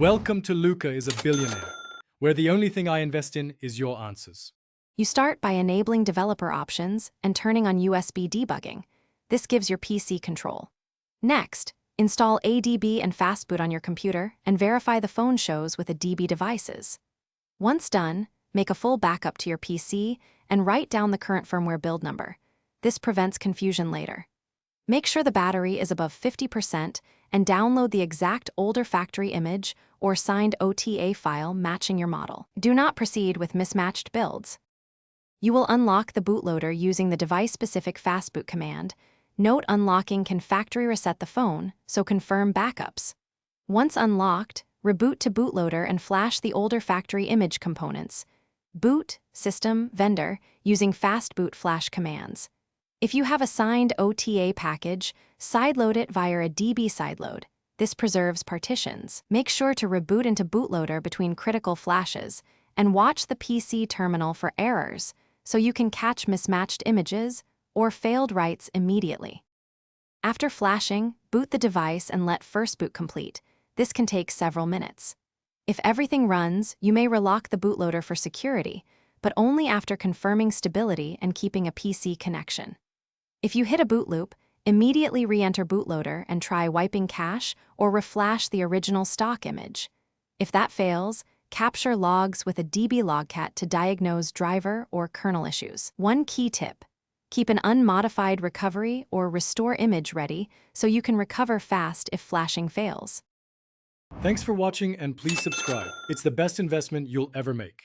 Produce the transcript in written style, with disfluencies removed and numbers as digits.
Welcome to Luca is a Billionaire, where the only thing I invest in is your answers. You start by enabling developer options and turning on USB debugging. This gives your PC control. Next, install ADB and Fastboot on your computer and verify the phone shows with a DB devices. Once done, make a full backup to your PC and write down the current firmware build number. This prevents confusion later. Make sure the battery is above 50% and download the exact older factory image or signed OTA file matching your model. Do not proceed with mismatched builds. You will unlock the bootloader using the device-specific fastboot command. Note unlocking can factory reset the phone, so confirm backups. Once unlocked, reboot to bootloader and flash the older factory image components. Boot, system, vendor, using fastboot flash commands. If you have a signed OTA package, sideload it via a DB sideload. This preserves partitions. Make sure to reboot into bootloader between critical flashes and watch the PC terminal for errors so you can catch mismatched images or failed writes immediately. After flashing, boot the device and let first boot complete. This can take several minutes. If everything runs, you may relock the bootloader for security, but only after confirming stability and keeping a PC connection. If you hit a boot loop, immediately re-enter bootloader and try wiping cache or reflash the original stock image. If that fails, capture logs with a DB logcat to diagnose driver or kernel issues. One key tip: keep an unmodified recovery or restore image ready so you can recover fast if flashing fails. Thanks for watching and please subscribe. It's the best investment you'll ever make.